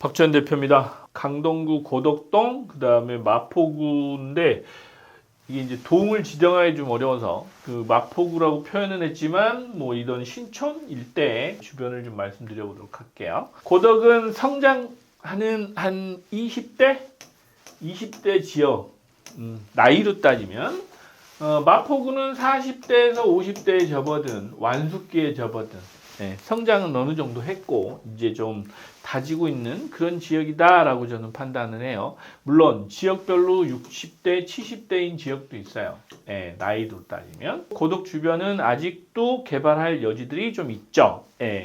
박지원 대표입니다. 강동구 고덕동, 그 다음에 마포구인데 이게 이제 동을 지정하기 좀 어려워서 그 마포구라고 표현은 했지만 뭐 이런 신촌 일대 주변을 좀 말씀드려 보도록 할게요. 고덕은 성장하는 한 20대 지역 나이로 따지면 마포구는 40대에서 50대에 접어든 완숙기에 접어든 성장은 어느 정도 했고 이제 좀 다지고 있는 그런 지역이다라고 저는 판단을 해요. 물론 지역별로 60대, 70대인 지역도 있어요. 나이로 따지면. 고덕 주변은 아직도 개발할 여지들이 좀 있죠.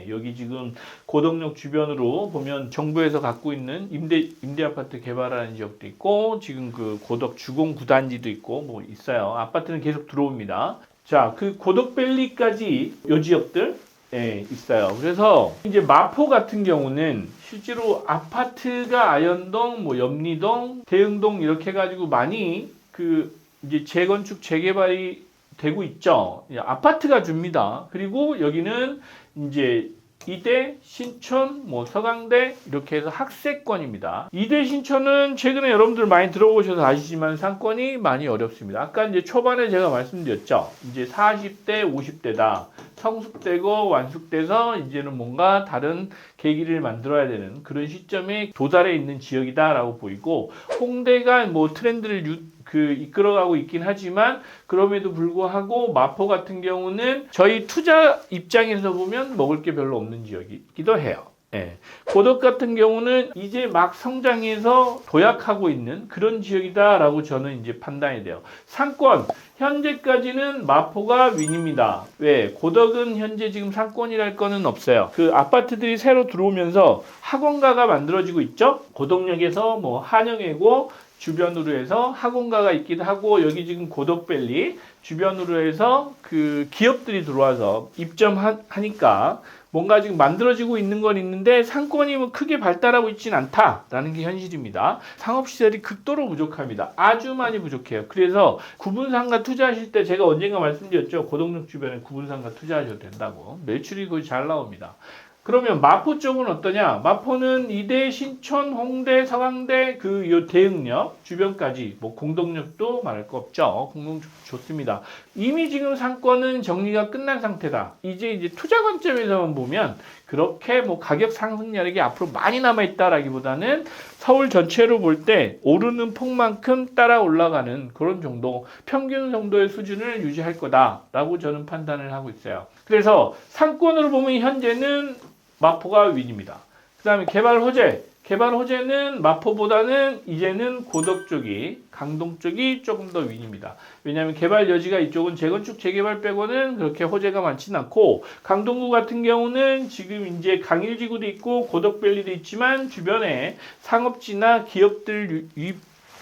여기 지금 고덕역 주변으로 보면 정부에서 갖고 있는 임대 아파트 개발하는 지역도 있고 지금 그 고덕 주공 9단지도 있고 뭐 있어요. 아파트는 계속 들어옵니다. 자, 그 고덕밸리까지 요 지역들 있어요. 그래서 이제 마포 같은 경우는 실제로 아파트가 아현동, 뭐 염리동, 대흥동 이렇게 해가지고 많이 그 이제 재건축 재개발이 되고 있죠. 아파트가 줍니다. 그리고 여기는 이제 이대, 신촌, 뭐 서강대 이렇게 해서 학세권입니다. 이대 신촌은 최근에 여러분들 많이 들어보셔서 아시지만 상권이 많이 어렵습니다. 아까 이제 초반에 제가 말씀드렸죠. 이제 40대, 50대다. 성숙되고 완숙돼서 이제는 뭔가 다른 계기를 만들어야 되는 그런 시점에 도달해 있는 지역이다라고 보이고 홍대가 뭐 트렌드를 이끌어가고 있긴 하지만 그럼에도 불구하고 마포 같은 경우는 저희 투자 입장에서 보면 먹을 게 별로 없는 지역이기도 해요. 고덕 같은 경우는 이제 막 성장해서 도약하고 있는 그런 지역이다라고 저는 이제 판단이 돼요. 상권 현재까지는 마포가 윈입니다. 왜? 고덕은 현재 지금 상권이랄 거는 없어요. 그 아파트들이 새로 들어오면서 학원가가 만들어지고 있죠. 고덕역에서 뭐 한영애고 주변으로 해서 학원가가 있기도 하고 여기 지금 고덕밸리 주변으로 해서 그 기업들이 들어와서 입점하니까 뭔가 지금 만들어지고 있는 건 있는데 상권이 뭐 크게 발달하고 있지는 않다라는 게 현실입니다. 상업시설이 극도로 부족합니다. 아주 많이 부족해요. 그래서 구분상가 투자하실 때 제가 언젠가 말씀드렸죠. 고덕역 주변에 구분상가 투자하셔도 된다고. 매출이 거의 잘 나옵니다. 그러면 마포 쪽은 어떠냐? 마포는 이대, 신촌, 홍대, 서강대, 요 대흥역 주변까지 뭐 공동역도 말할 거 없죠. 공동역 좋습니다. 이미 지금 상권은 정리가 끝난 상태다. 이제 투자 관점에서만 보면 그렇게 뭐 가격 상승 여력이 앞으로 많이 남아 있다라기보다는 서울 전체로 볼 때 오르는 폭만큼 따라 올라가는 그런 정도, 평균 정도의 수준을 유지할 거다라고 저는 판단을 하고 있어요. 그래서 상권으로 보면 현재는 마포가 윈입니다. 그 다음에 개발 호재는 마포보다는 이제는 고덕 쪽이, 강동 쪽이 조금 더 윈입니다. 왜냐하면 개발 여지가 이쪽은 재건축 재개발 빼고는 그렇게 호재가 많지는 않고 강동구 같은 경우는 지금 이제 강일지구도 있고 고덕밸리도 있지만 주변에 상업지나 기업들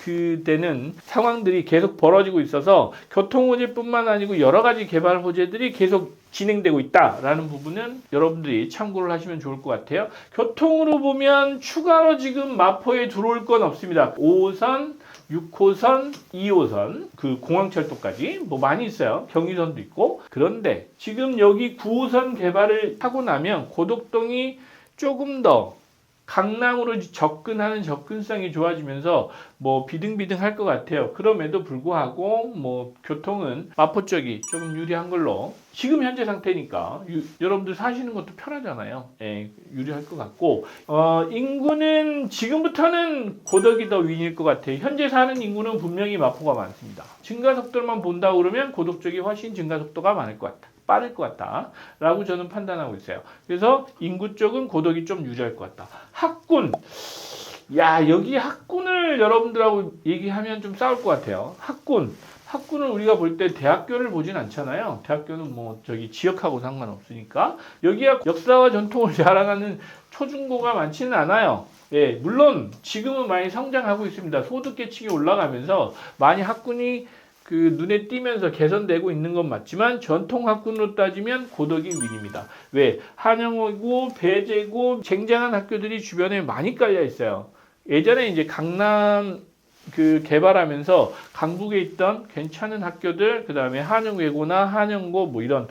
유입되는 상황들이 계속 벌어지고 있어서 교통 호재뿐만 아니고 여러 가지 개발 호재들이 계속 진행되고 있다라는 부분은 여러분들이 참고를 하시면 좋을 것 같아요. 교통으로 보면 추가로 지금 마포에 들어올 건 없습니다. 5호선, 6호선, 2호선, 그 공항철도까지 뭐 많이 있어요. 경의선도 있고. 그런데 지금 여기 9호선 개발을 하고 나면 고덕동이 조금 더 강남으로 접근하는 접근성이 좋아지면서 뭐 비등비등할 것 같아요. 그럼에도 불구하고 뭐 교통은 마포 쪽이 조금 유리한 걸로 지금 현재 상태니까 여러분들 사시는 것도 편하잖아요. 유리할 것 같고 인구는 지금부터는 고덕이 더 윈일 것 같아요. 현재 사는 인구는 분명히 마포가 많습니다. 증가 속도만 본다고 그러면 고덕 쪽이 훨씬 증가 속도가 많을 것 같다. 빠를 것 같다 라고 저는 판단하고 있어요. 그래서 인구 쪽은 고덕이 좀 유리할 것 같다. 학군, 여기 학군을 여러분들하고 얘기하면 좀 싸울 것 같아요. 학군을 우리가 볼 때 대학교를 보진 않잖아요. 대학교는 뭐 저기 지역하고 상관없으니까 여기가 역사와 전통을 자랑하는 초중고가 많지는 않아요. 물론 지금은 많이 성장하고 있습니다. 소득 계층이 올라가면서 많이 학군이 그 눈에 띄면서 개선되고 있는 건 맞지만 전통 학군으로 따지면 고덕이 윈입니다. 왜? 한영이고 배재고 쟁쟁한 학교들이 주변에 많이 깔려 있어요. 예전에 이제 강남 그 개발하면서 강북에 있던 괜찮은 학교들, 그 다음에 한영외고나 한영고 뭐 이런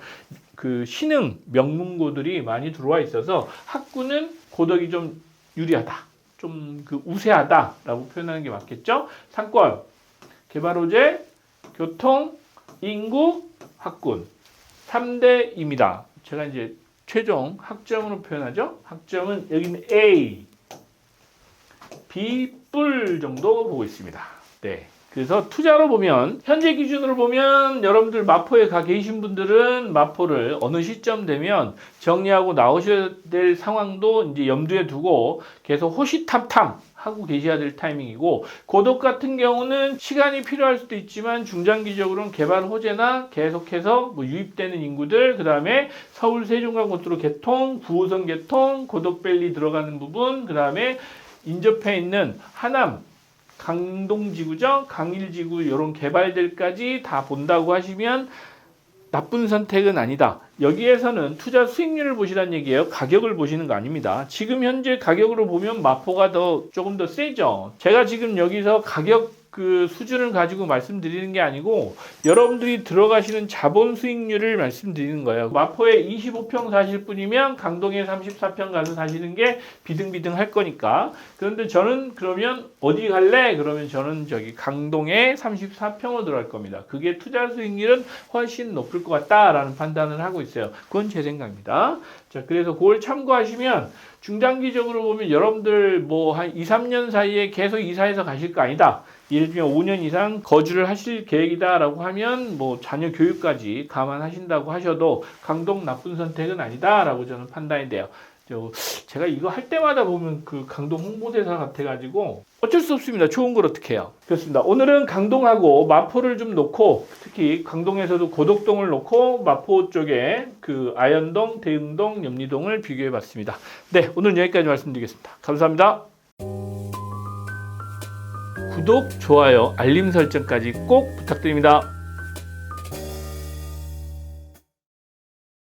그 신흥 명문고들이 많이 들어와 있어서 학군은 고덕이 좀 유리하다. 좀 그 우세하다라고 표현하는 게 맞겠죠? 상권, 개발 호재, 교통, 인구, 학군 3대입니다. 제가 이제 최종 학점으로 표현하죠. 학점은 여기는 A, B 뿔 정도 보고 있습니다. 네. 그래서 투자로 보면 현재 기준으로 보면 여러분들 마포에 가 계신 분들은 마포를 어느 시점 되면 정리하고 나오셔야 될 상황도 이제 염두에 두고 계속 호시탐탐 하고 계셔야 될 타이밍이고, 고덕 같은 경우는 시간이 필요할 수도 있지만 중장기적으로는 개발 호재나 계속해서 뭐 유입되는 인구들, 그 다음에 서울 세종간고속도로 개통, 9호선 개통, 고덕밸리 들어가는 부분, 그 다음에 인접해 있는 하남 강동지구죠. 강일지구 이런 개발들까지 다 본다고 하시면 나쁜 선택은 아니다. 여기에서는 투자 수익률을 보시라는 얘기예요. 가격을 보시는 거 아닙니다. 지금 현재 가격으로 보면 마포가 조금 더 세죠. 제가 지금 여기서 가격 그 수준을 가지고 말씀드리는 게 아니고 여러분들이 들어가시는 자본 수익률을 말씀드리는 거예요. 마포에 25평 사실 분이면 강동에 34평 가서 사시는 게 비등비등 할 거니까. 그런데 저는 그러면 어디 갈래? 그러면 저는 저기 강동에 34평으로 들어갈 겁니다. 그게 투자 수익률은 훨씬 높을 것 같다라는 판단을 하고 있어요. 그건 제 생각입니다. 자, 그래서 그걸 참고하시면 중장기적으로 보면 여러분들 뭐 한 2, 3년 사이에 계속 이사해서 가실 거 아니다. 예를 들면 5년 이상 거주를 하실 계획이다라고 하면 뭐 자녀 교육까지 감안하신다고 하셔도 강동 나쁜 선택은 아니다라고 저는 판단이 돼요. 제가 이거 할 때마다 보면 그 강동 홍보대사 같아가지고 어쩔 수 없습니다. 좋은 걸 어떻게 해요. 그렇습니다. 오늘은 강동하고 마포를 좀 놓고, 특히 강동에서도 고덕동을 놓고 마포 쪽에 그 아현동, 대흥동, 염리동을 비교해 봤습니다. 네, 오늘 여기까지 말씀드리겠습니다. 감사합니다. 구독, 좋아요, 알림 설정까지 꼭 부탁드립니다.